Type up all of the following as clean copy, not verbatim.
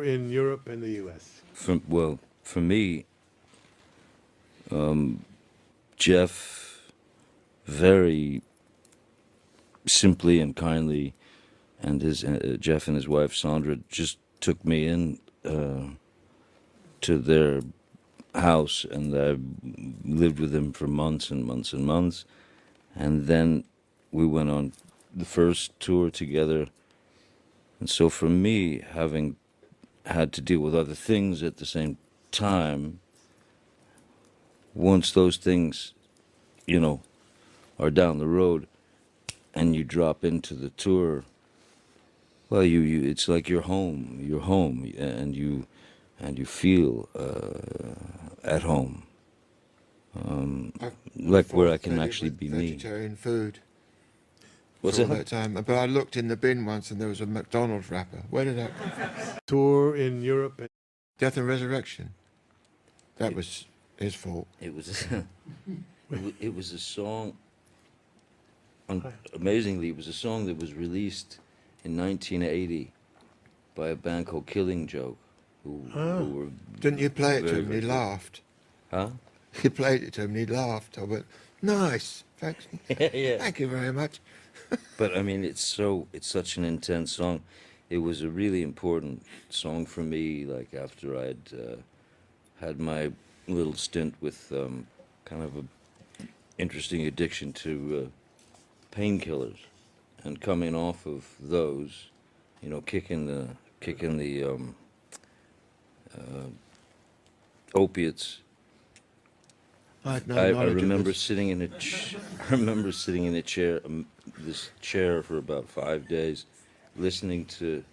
in Europe and the U.S.? For me, Jeff very simply and kindly, and his Jeff and his wife Sandra just took me in to their house, and I lived with them for months and months and months, and then we went on the first tour together. And so for me, having had to deal with other things at the same time, once those things, are down the road and you drop into the tour, well, it's like you're home, and you feel at home, like where I can actually be me. Vegetarian food. What's that? that? Time. But I looked in the bin once and there was a McDonald's wrapper. Where did that come from? Tour in Europe. Death and Resurrection. That was his fault. It was it was a song. Amazingly, it was a song that was released in 1980 by a band called Killing Joke. Who were Didn't you play it to very, him and very he good. laughed? Huh? You played it to him and he laughed. I went, nice. Thanks. Yeah. Thank you very much. But I mean, it's such an intense song. It was a really important song for me. Like after I'd had my little stint with kind of a interesting addiction to painkillers, and coming off of those, kicking the opiates. I I remember sitting in a chair, this chair for about 5 days, listening to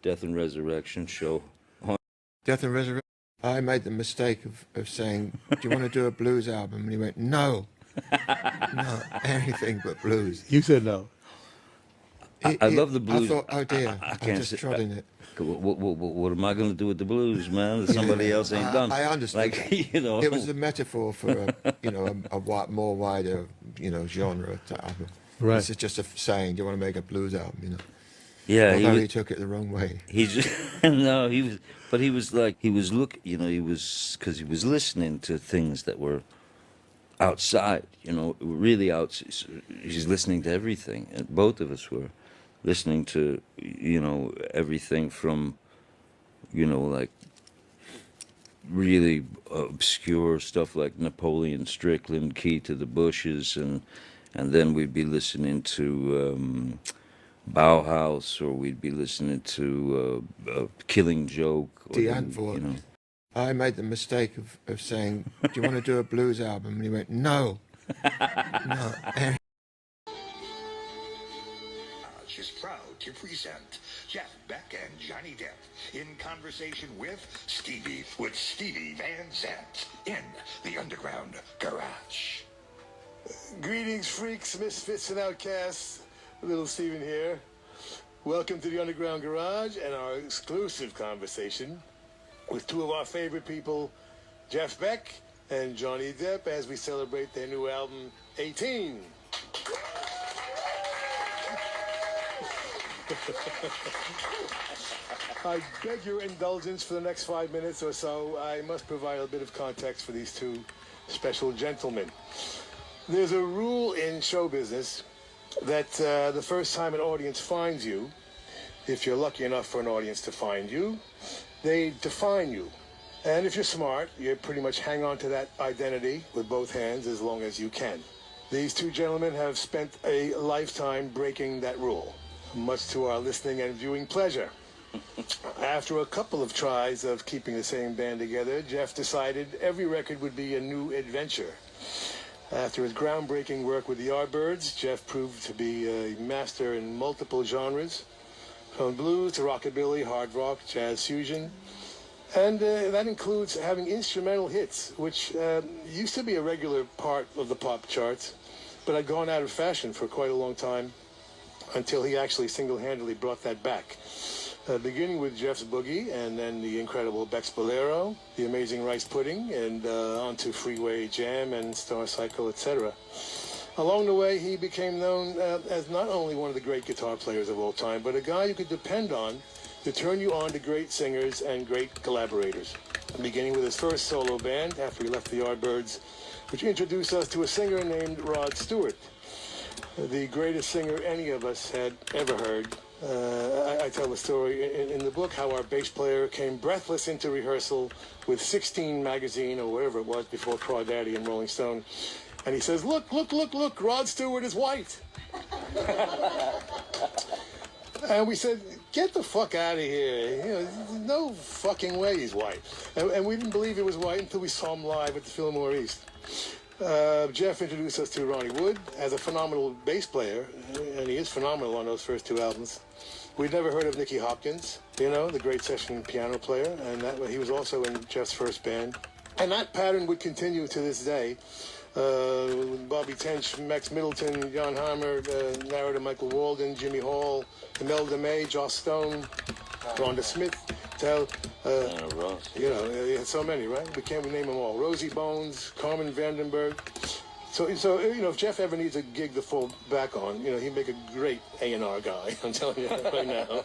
Death and Resurrection show. Death and Resurrection. I made the mistake of saying, do you want to do a blues album? And he went, no. No, anything but blues. You said no. I love the blues. I thought, oh dear, I I can't just say- trod in it. What am I going to do with the blues, man? That somebody else ain't done. I understand. Like, It was a metaphor for a more wider, genre album. Right. This is just a saying, do you want to make a blues album, Yeah, Although he took it the wrong way. he just no, because he was listening to things that were outside, really out. He's listening to everything, and both of us were listening to, everything from, like really obscure stuff like Napoleon Strickland, Key to the Bushes, and then we'd be listening to Bauhaus, or we'd be listening to Killing Joke. Or D'Antwoord. I made the mistake of saying, do you want to do a blues album? And he went, no. No. Is proud to present Jeff Beck and Johnny Depp in conversation with Stevie Van Zandt in the Underground Garage. Greetings, freaks, misfits, and outcasts. Little Steven here. Welcome to the Underground Garage and our exclusive conversation with two of our favorite people, Jeff Beck and Johnny Depp, as we celebrate their new album, 18. I beg your indulgence for the next 5 minutes or so. I must provide a bit of context for these two special gentlemen. There's a rule in show business that the first time an audience finds you, if you're lucky enough for an audience to find you, they define you. And if you're smart, you pretty much hang on to that identity with both hands as long as you can. These two gentlemen have spent a lifetime breaking that rule, much to our listening and viewing pleasure. After a couple of tries of keeping the same band together, Jeff decided every record would be a new adventure. After his groundbreaking work with the Yardbirds, Jeff proved to be a master in multiple genres, from blues to rockabilly, hard rock, jazz fusion. And that includes having instrumental hits, which used to be a regular part of the pop charts, but had gone out of fashion for quite a long time until he actually single-handedly brought that back. Beginning with Jeff's Boogie, and then the incredible Beck's Bolero, the amazing Rice Pudding, and on to Freeway Jam and Star Cycle, etc. Along the way, he became known as not only one of the great guitar players of all time, but a guy you could depend on to turn you on to great singers and great collaborators. Beginning with his first solo band after he left the Yardbirds, which introduced us to a singer named Rod Stewart, the greatest singer any of us had ever heard. I tell the story in the book how our bass player came breathless into rehearsal with 16 magazine or whatever it was before Crawdaddy and Rolling Stone. And he says, look, Rod Stewart is white. And we said, get the fuck out of here. You know, no fucking way he's white. And we didn't believe he was white until we saw him live at the Fillmore East. Jeff introduced us to Ronnie Wood as a phenomenal bass player, and he is phenomenal on those first two albums. We'd never heard of Nicky Hopkins, you know, the great session piano player, and he was also in Jeff's first band. And that pattern would continue to this day. Bobby Tench, Max Middleton, Jan Hammer, narrator Michael Walden, Jimmy Hall, Imelda May, Joss Stone, Rhonda Smith, Ross. you know, he had so many, right? We can't name them all. Rosie Bones, Carmen Vandenberg. So you know, if Jeff ever needs a gig to fall back on, you know, he'd make a great A&R guy. I'm telling you that right now.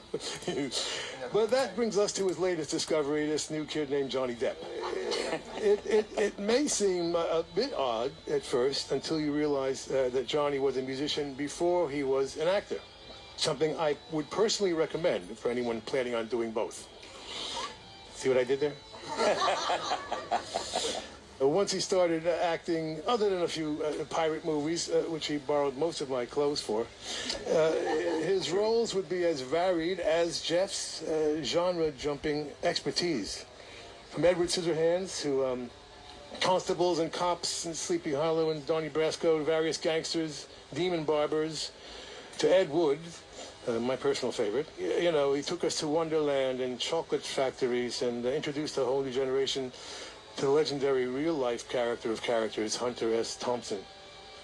But that brings us to his latest discovery, this new kid named Johnny Depp. It may seem a bit odd at first until you realize that Johnny was a musician before he was an actor. Something I would personally recommend for anyone planning on doing both. See what I did there? Once he started acting, other than a few pirate movies, which he borrowed most of my clothes for, his roles would be as varied as Jeff's genre-jumping expertise. From Edward Scissorhands to constables and cops and Sleepy Hollow and Donnie Brasco, various gangsters, demon barbers, to Ed Wood, my personal favorite. You know, he took us to Wonderland and chocolate factories and introduced a whole new generation to the legendary real-life character of characters, Hunter S. Thompson.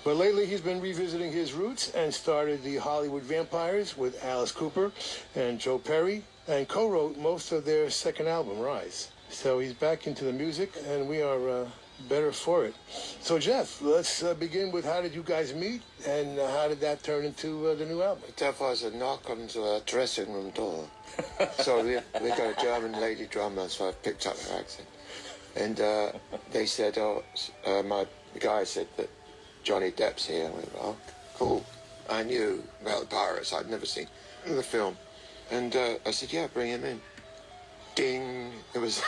But lately he's been revisiting his roots and started the Hollywood Vampires with Alice Cooper and Joe Perry, and co-wrote most of their second album, Rise. So he's back into the music, and we are better for it. So Jeff, let's begin with how did you guys meet, and how did that turn into the new album? There was a knock on the dressing room door. So we got a German lady drummer, so I picked up her accent. And they said, the guy said that Johnny Depp's here. I went, oh, cool. I knew about the Pirates. I'd never seen the film. And I said, yeah, bring him in. Ding. It was,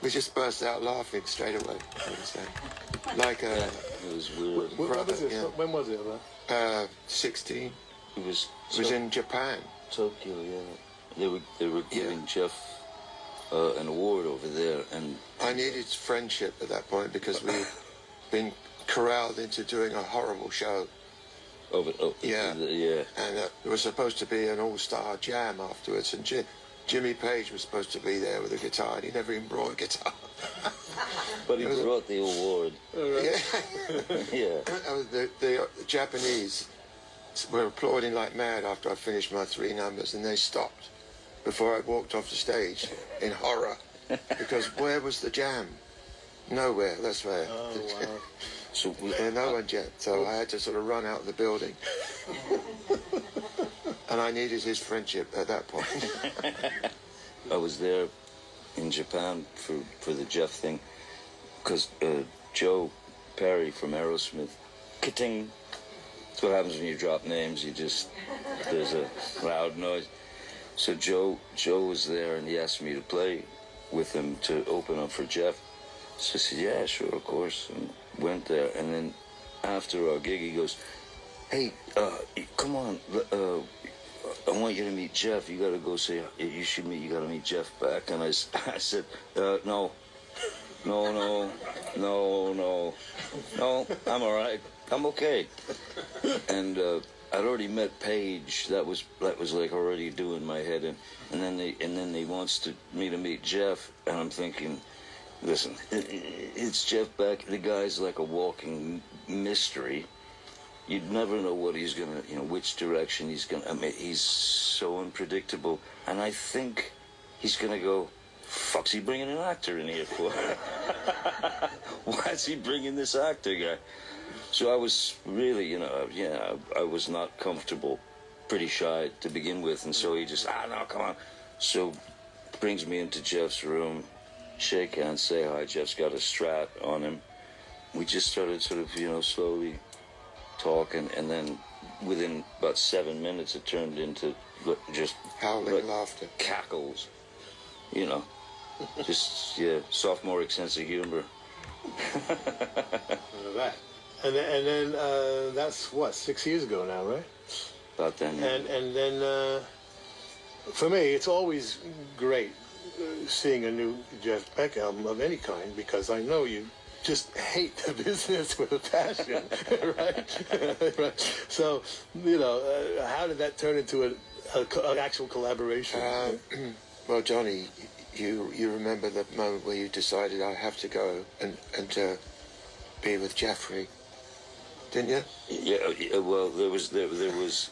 we just burst out laughing straight away. Like It was weird. What was it? Yeah. When was it? 16. It was In Japan. Tokyo, yeah. They were giving Jeff an award over there, and I needed friendship at that point because we'd been corralled into doing a horrible show. yeah. And there was supposed to be an all-star jam afterwards, and Jimmy Page was supposed to be there with a guitar, and he never even brought a guitar. But he brought the award. Yeah. Yeah. The Japanese were applauding like mad after I finished my 3 numbers, and they stopped before I walked off the stage in horror, because where was the jam? Nowhere, that's where. Oh, wow. So No one yet, so I had to sort of run out of the building. And I needed his friendship at that point. I was there in Japan for the Jeff thing, because Joe Perry from Aerosmith, ka-ting. That's what happens when you drop names. There's a loud noise. So Joe was there, and he asked me to play with him to open up for Jeff. So I said, yeah, sure, of course, and went there. And then after our gig, he goes, hey, come on, I want you to meet Jeff. You got to go say, you got to meet Jeff Beck. And I said, no, I'm all right. I'm okay. And I'd already met Paige. That was like already doing my head in. And then they wants me to meet Jeff, and I'm thinking, listen, it's Jeff Beck. The guy's like a walking mystery. You'd never know what he's gonna, which direction he's gonna. I mean, he's so unpredictable, and I think he's gonna go. Fuck's he bringing an actor in here for? Why's he bringing this actor guy? So I was really, I was not comfortable, pretty shy to begin with, and so he just, no, come on. So brings me into Jeff's room, shake hands, say hi. Jeff's got a Strat on him. We just started sort of, slowly talking, and then within about 7 minutes it turned into just Howling laughter. cackles, just sophomoric sense of humor. That. And then that's what, 6 years ago now, right? About then. And then for me, it's always great seeing a new Jeff Beck album of any kind, because I know you just hate the business with a passion, right? Right. So, how did that turn into an actual collaboration? Well, Johnny, you remember the moment where you decided I have to go and be with Jeffrey, didn't you? Yeah. Well, there was.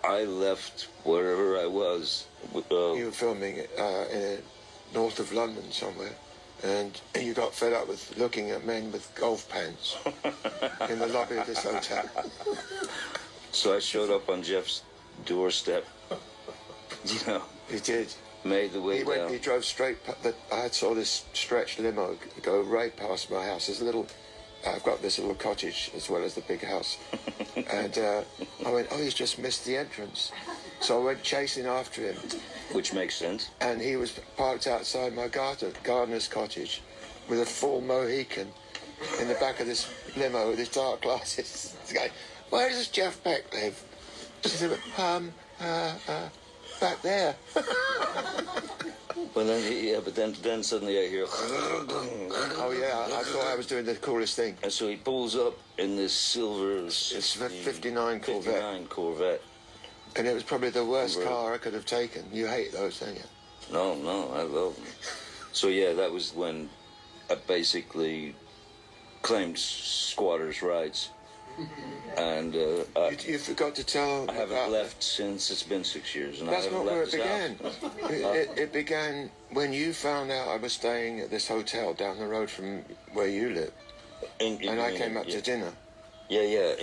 I left wherever I was. You were filming in north of London somewhere, and you got fed up with looking at men with golf pants in the lobby of this hotel. So I showed up on Jeff's doorstep. He did. Made the way down. He drove straight. I saw this stretched limo go right past my house. I've got this little cottage as well as the big house. And I went, oh, he's just missed the entrance. So I went chasing after him. Which makes sense. And he was parked outside my gardener's cottage with a full Mohican in the back of this limo with his dark glasses. He's going, where does Jeff Beck live? She said, back there. Well, then suddenly I hear. Oh yeah, I thought I was doing the coolest thing. And so he pulls up in this silver. It's a 59 Corvette. 59 Corvette. And it was probably the worst car I could have taken. You hate those, don't you? No, I love them. So yeah, that was when I basically claimed squatters' rights. And you forgot to tell. I haven't left since. It's been 6 years, and that's I haven't not where left it began. It began when you found out I was staying at this hotel down the road from where you live, and I came up to dinner. Yeah.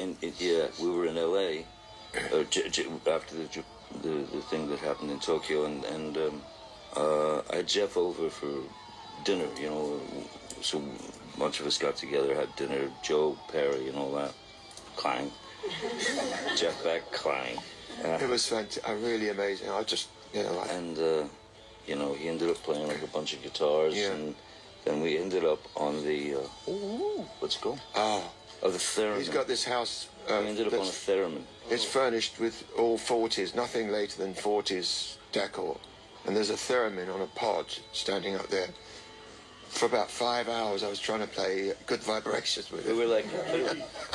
We were in L.A. After the thing that happened in Tokyo, and I had Jeff over for dinner. So a bunch of us got together, had dinner. Joe Perry and all that. Clang. Jeff Beck, clang. It was fantastic, really amazing. I just, And, he ended up playing like a bunch of guitars, and then we ended up on the, let's go. The theremin. He's got this house. We ended up on a theremin. It's furnished with all 40s, nothing later than 40s decor. And there's a theremin on a pod standing up there. For about 5 hours, I was trying to play Good Vibrations with it. We were like,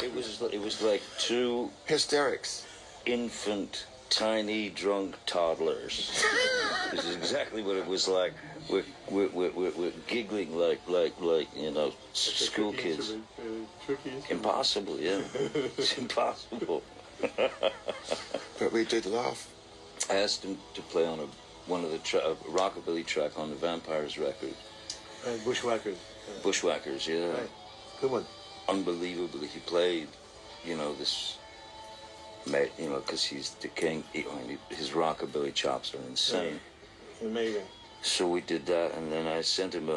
it was like two hysterics, infant, tiny, drunk toddlers. This is exactly what it was like. We're giggling like school kids. Impossible, yeah. It's impossible. But we did laugh. I asked him to play on one of the rockabilly track on the Vampires record. Bushwhackers. Bushwhackers, yeah. Right. Good one. Unbelievably, he played, this, because he's the king. His rockabilly chops are insane. Yeah. Amazing. So we did that, and then I sent him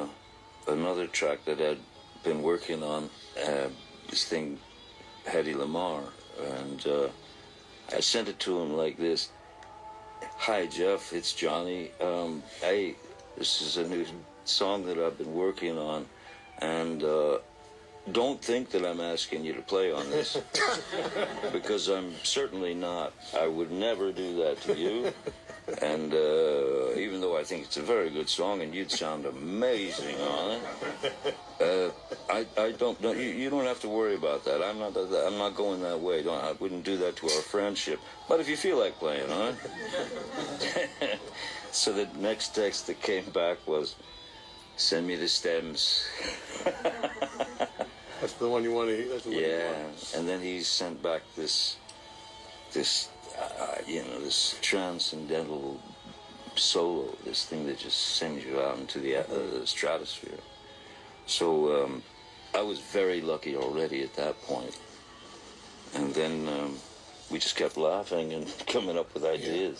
another track that I'd been working on, this thing, Hedy Lamar, and I sent it to him like this. Hi, Jeff, it's Johnny. Hey, this is a new song that I've been working on, and don't think that I'm asking you to play on this, because I'm certainly not. I would never do that to you, and even though I think it's a very good song and you'd sound amazing on it, I don't. You don't have to worry about that. I'm not going that way. I wouldn't do that to our friendship. But if you feel like playing on it. So the next text that came back was, send me the stems. That's the one you want to. Yeah, and then he sent back this transcendental solo, this thing that just sends you out into the stratosphere. So I was very lucky already at that point, and then we just kept laughing and coming up with ideas.